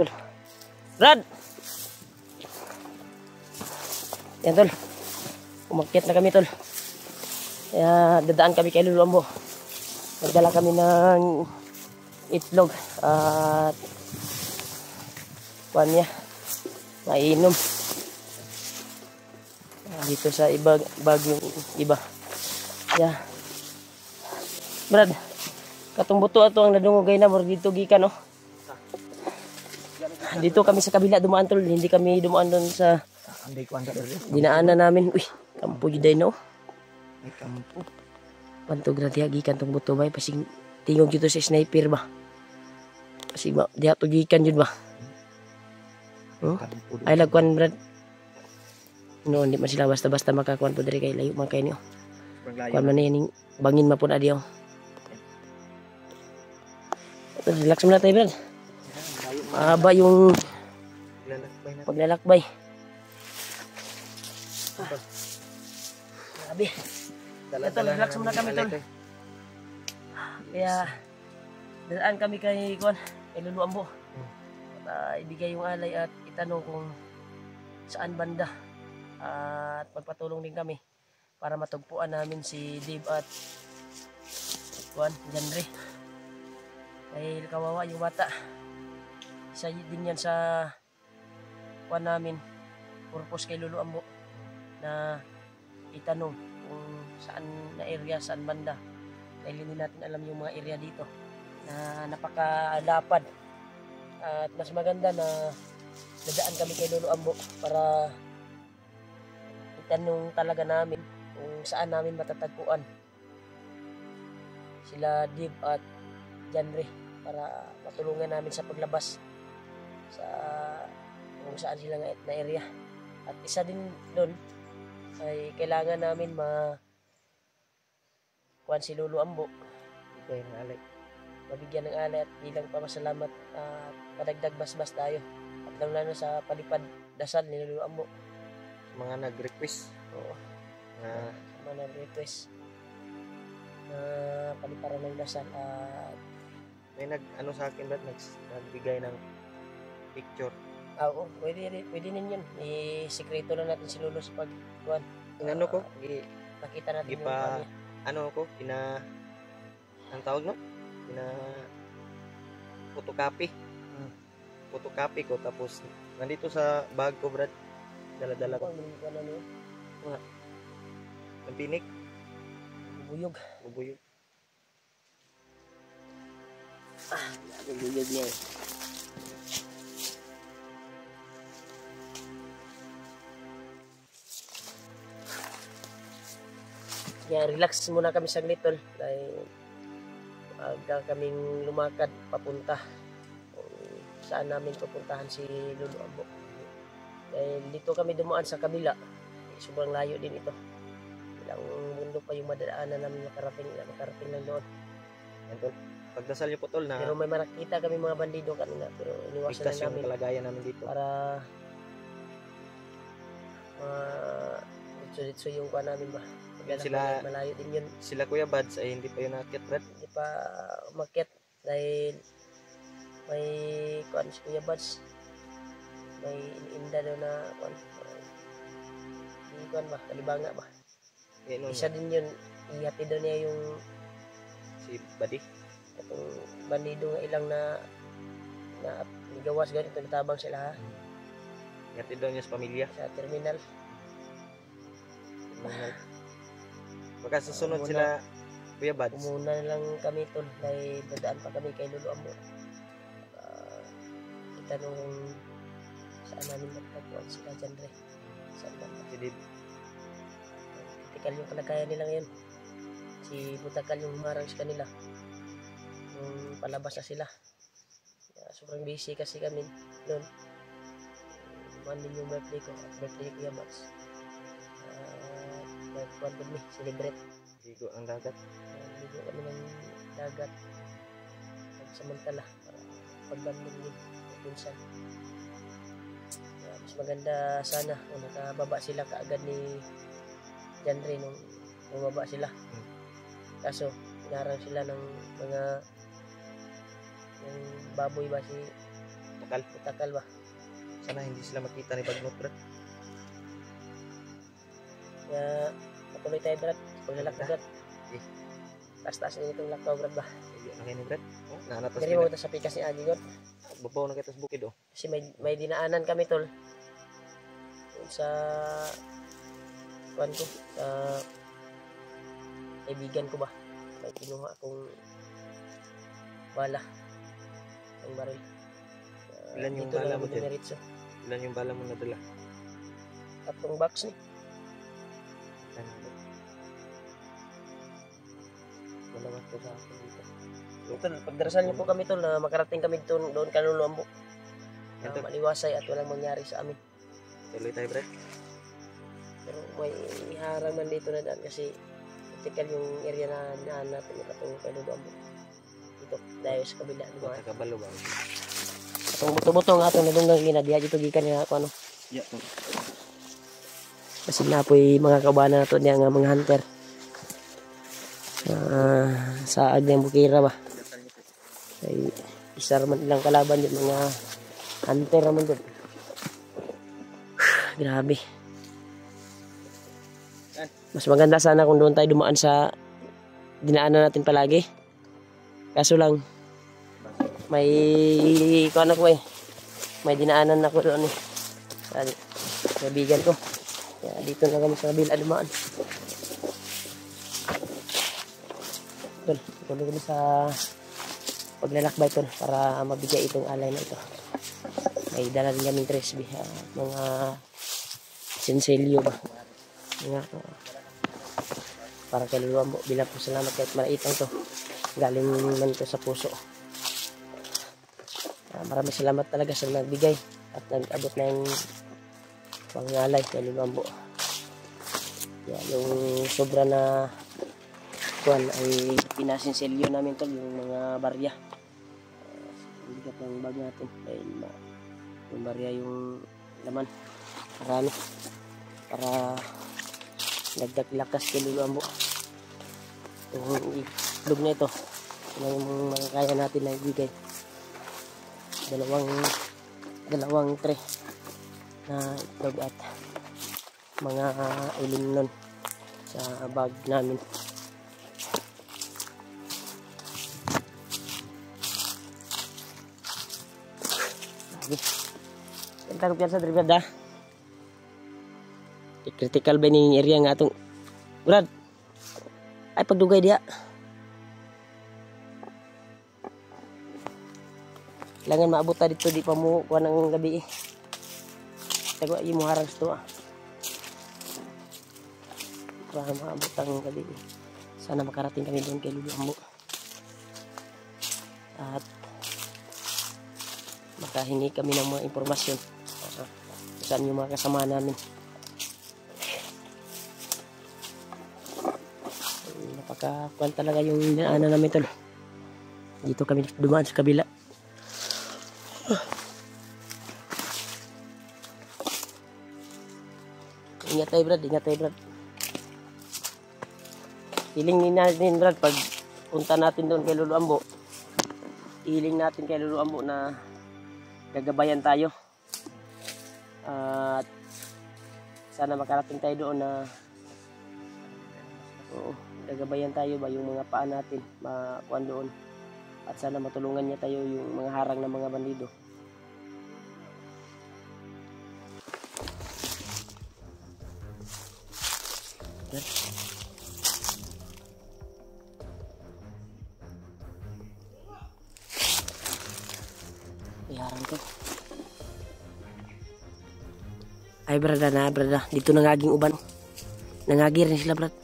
tol. Brad! Yan tol. Umakyat na kami tol. Kaya dadaan kami kay Lolo Ambo. Nagdala kami ng itlog at kuwan niya. Mainom. Dito sa bagyong iba. Yeah. Brad, katong buto ato ang nadungogay na mur dito gikan no. Dito kami sa kabila dumaan tol, hindi kami dumaan doon sa dinaanan namin. Uy, kampo juday no. Ay kampo. Pantog na diha gikan tong buto bay pasig tingog dito sa sniper ba. Pasig ba diha to gikan jud ba. Oh? Ay lagkuan Brad. No, hindi man sila basta-basta makakuan po diri kay layo man kay niyo. Kuan man ni bangin man po na diyo. Relax muna tayo, Brad. Mahaba yung paglalakbay. Grabe. Ito, relax muna kami, tol. Kaya, dadaan kami kay Lolo Ambo. Ibigay yung alay at itanong kung saan banda. At magpatulong din kami para matugpuan namin si Dave at Janre. Dahil kawawa yung bata. Isa din yan sa namin purpose kay Lolo Ambo na itanong kung saan na area, saan banda. Dahil hindi natin alam yung mga area dito na napakalapad. At mas maganda na dadaan kami kay Lolo Ambo para itanong talaga namin kung saan namin matatagpuan sila Dib at Janre para matulungan namin sa paglabas sa kung saan sila na area. At isa din doon ay kailangan namin kuan si Lolo Ambo mabigyan ng alay at bilang pamasalamat at padagdag basbas tayo at lalo sa palipad dasal ni Lolo Ambo. Mga nag-request. Oo. Mga nag-request na paliparan ng dasal at may nag-ano sa akin Brad, nagbigay ng picture. Oo, pwede din yun. I-sekreto lang natin si Lolo sa pagkuhan. Inano ko? Nakita natin yung kanya. Ano ko? Ang tawag no? Photocopy. Photocopy ko tapos nandito sa bag ko Brad. Dala-dala ko. Ang pinik. Bubuyog. Bubuyog. Bubuyog niya eh. Kaya relax muna kami saglit tol. Dahil kaming lumakad papunta kung saan namin pupuntahan si Lolo Ambo. Dahil dito kami dumaan sa kabila. Sobrang layo din ito. Ilang mundo pa yung madaanan namin makarating lang doon. Yan tol. Pagdasal niyo po tol na. Pero may makita kami mga bandido kanina. Pero iniwasan na namin. Yung kalagayan namin dito. Para ditso yung kuha namin ba. Sila, malayo din yun. Sila Kuya Bads ay hindi pa yun nakit Brad. Hindi pa umakyat. Dahil may kuha si Kuya Bads. May inda daw na kuwan ba, kalibanga ba. Isa din yun, ihati daw niya yung si Buddy. Itong bandido nga ilang na ligawas ganito, natabang sila ha. Ihati daw niya sa pamilya. Sa terminal. Baka susunod sila Kuya Bads. Umuna na lang kami tol, dahil dadaan pa kami kay Lolo Ambo. Itanong kung saan namin magtagpuan sila Janre. Saan man ba? Kritikal yung kalagayan nila ngayon. Si Butakal yung humarang sa kanila. Yung palabas na sila. Sobrang busy kasi kami noon. Mandin yung birthday ko. Birthday ko yung Max. Nagkuhan ko ni celebrate. Ligo ang dagat. Ligo kami ng dagat. Samantala. Pagbanding din. Pinsan. Mas maganda sana kung nakababa sila kaagad ni Janre nung bumaba sila. Kaso pinarang sila ng mga yung baboy ba si Takal. Takal ba? Sana hindi sila makita ni Bagnot, Brad. Kaya patuloy tayo Brad. Paglalakad Brad. Eh. Taas-taas na itong lakaw Brad ba? Iyo na kayo ni Brad. Oh, naanatas Dari mo kita. ito sa pikas ni Agi God. Babaw na kita sa bukid, oh. Kasi may dinaanan kami tol. Doon sa kuwan ko. Sa kaibigan ko ba? May kinuha akong bala. Ang baril. Ilan yung dito bala na mo kami dyan? dumiretso. Ilan yung bala mo nadala? 3 box ni. Malawat ko sa akin dito. Tol, pagdarasal niyo po kami tol na makarating kami doon Kaluluambo. Yan, tol. Maliwasay at walang mangyari sa amin. Tuloy tayo, Brad. Pero may harang man dito na daan kasi critical yung area na daan natin patungo kay Kaluluambo. Dito dahil sa kabila di ba? Sa kabalo ba? Atong buto-buto nga atong nadunggang ginadiya dito gikan nga ako ano. Yeah, tol. Kasi na po'y mga kabana nato niya nga mga hunter. Saag ng bukira ba? Ay, isa raman ilang kalaban yung mga hunter raman doon. Grabe. Mas maganda sana kung doon tayo dumaan sa dinaanan natin palagi. Kaso lang, may kuwan ako eh. May dinaanan ako doon eh. Sa kaibigan ko. Kaya dito na kami sa kabila dumaan. Tol, tuloy kami sa paglalakbay tol para mabigay itong alay na ito. May dala rin kaming tresby, mga senselyo ba. Mga, para kay Kaluluambo, bilang po salamat kahit malaitang to. Galing man to sa puso. Maraming salamat talaga sa nagbigay at nag-abot na yung pangalay kay Kaluluambo. Yan, yung sobra na kuwan ay pinasinselyo namin tol yung mga barya. Bigat ng bag natin dahil yung barya yung laman marami para nagdag lakas kay Kaluluambo. Yung itlog na ito yung mga kaya natin na ibigay. Dalawang tray na itlog at mga ilim nun sa bag namin. Kanta ko sa dribad ha. Critical ba ni area nga atong Brad? Ay pagdugay diha. Kailangan maabot ta dito di pa mo kuha ng gabi eh. Tago ay mo harang ito ah. Para maabot ang gabi eh. Sana makarating kami doon kay Kaluluambo. At makahingi kami ng mga impormasyon saan yung mga kasama namin. Napakakuan talaga yung dinaanan namin tol. Dito kami dumaan sa kabila. Ingat tayo Brad. Hiling natin Brad pag punta natin doon kay Kaluluambo. Hiling natin kay Kaluluambo na gagabayan tayo. At sana makarating tayo doon na gagabayan tayo ba yung mga paa natin makuan doon. At sana matulungan niya tayo yung mga harang ng mga bandido. Iharang ko. Ay brada. Dito nangaging uban. Nangagi rin sila brad.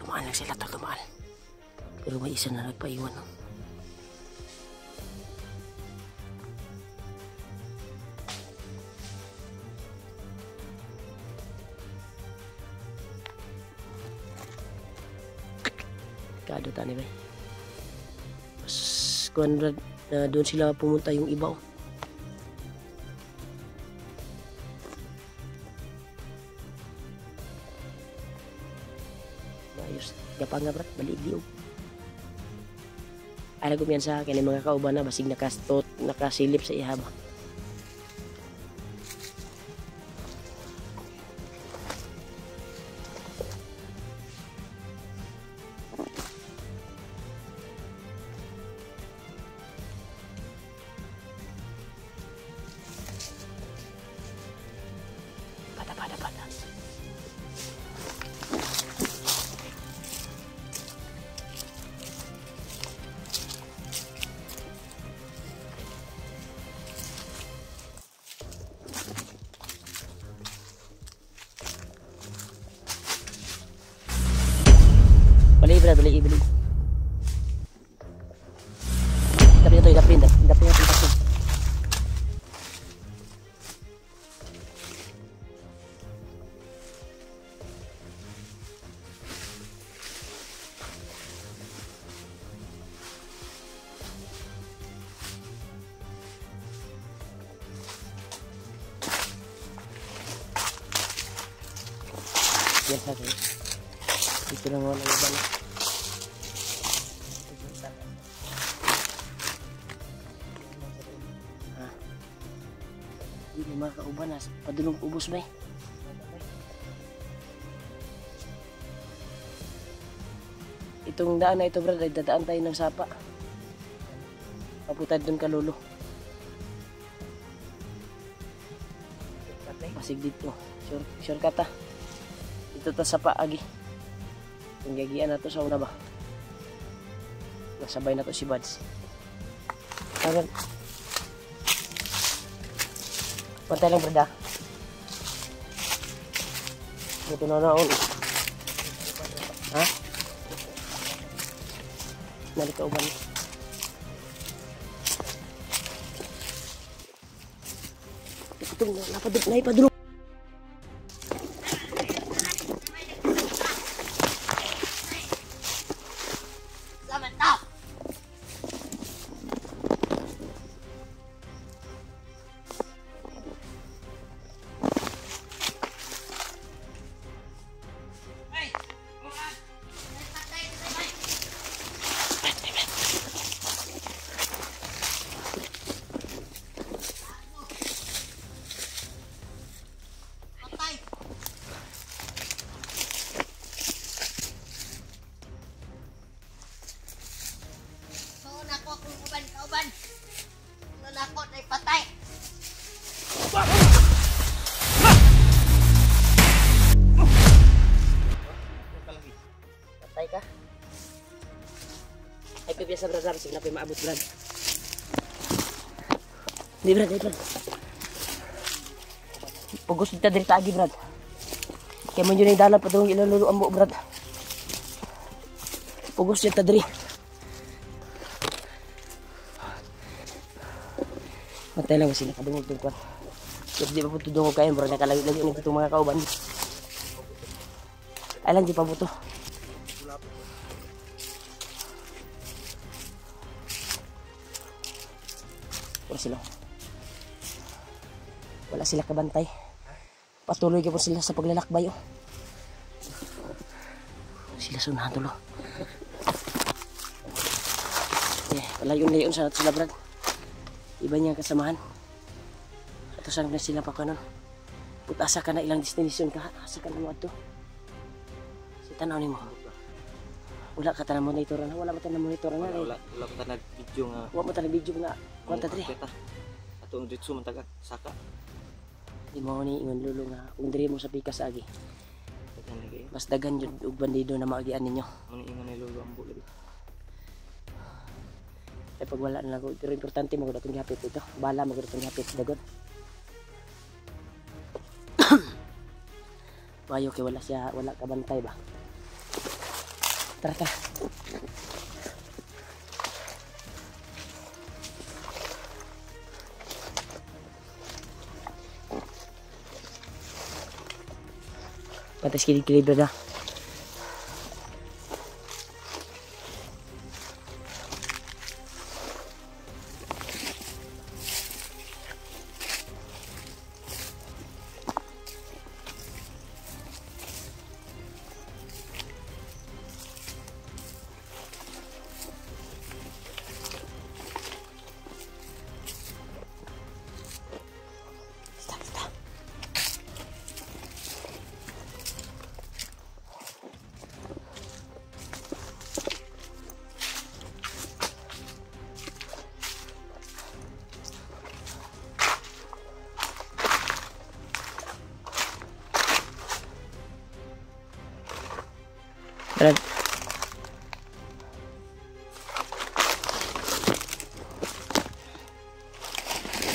Tumaan lang sila tol, tumaan. Pero may isa na nagpaiwan. No? Kado tani ba? Mas kuan brad. Doon sila pumunta yung iba oh. Ayos, gapa nga brad, balik di oh. Ay nagumyan sa akin mga kauban na basig nakastot, nakasilip sa ihaba. Pada. Balik. Dapin. Yan sa akin. Dito lang wala yung iba na. Hindi mga kauban na. Padulong ubos ba eh. Itong daan na ito brad ay dadaan tayo ng sapa. Paputad doon ka lolo. Masig dito. Shortcut ah. Dito ta sa paagi. Kung gagian na to sa una ba? Nasabay na to si Buds. Karon. Pantay lang brada. Ito na naon. Ha? Nalika uban. Itong napadulong. Kauban. Nanakot ay patay. Patay ka? Ay pipiyasa brad, sige na pa maabot brad. Di brad. Pugos kita dari tagi brad. Kaya mo yun yung dalan pa doon ilaluluan mo brad. Pugos kita dari. Matay lang kasi nakadungog doon ko. Kasi di pa po tudungog kayo bro, nakalagay-lagay ng itong mga kauban. Ay lang di pa po to. Wala sila kabantay. Patuloy ka po sila sa paglalakbay oh. Sila sunahan tulo. Palayon-layon sa sila brad. Iba niyang kasamahan. Ito saan na sila pa kanon. Asa ka na ilang destination ka. Asa ka na mo ito. Si tanaw ni mo. Wala ka tanang monitor na. Wala mo tanang monitor na. Wala mo tanang video nga. Wala mo tanang video nga. Kwanta diri. Atong ditso man taga saka. Di mo ni ingon lulo nga. Kung diri mo sa pikas agi. Mas dagan yun. Ug bandido na maagian ninyo. Ano ingon ni lulo ang bulo. Ay pag wala na lang, pero importante magod akong gihapit ito. Bala magod akong gihapit sa dagon. Mayo kay wala kabantay ba. Tara. Patas kilid-kilid brada.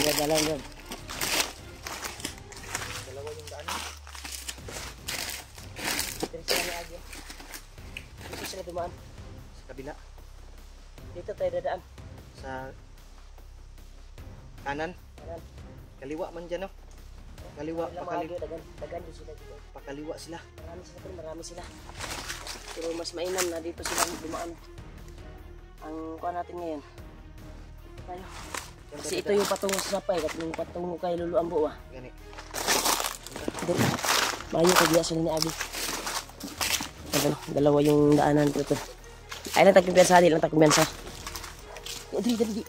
Dala yun. Dalawa yung daan. Dito sila ni Agi. Dito sila dumaan. Sa kabila. Dito tayo dadaan. Sa kanan. Kanan. Kaliwa man dyan, no? Kaliwa, Ilang mga Agi, dagan doon sila dito. pakaliwa sila. Marami sila. Pero mas mainam na dito sila dumaan. Ang kuha natin ngayon. Dito tayo. Kasi ito yung patungo sa sapay, at yung patungo kay Lulu Ambo ah. Gani. Dito. Mayo ko diya sila ni Abi. Dalawa yung daanan dito. Ay lang tagkumpiyansa, di lang tagkumpiyansa. Dali.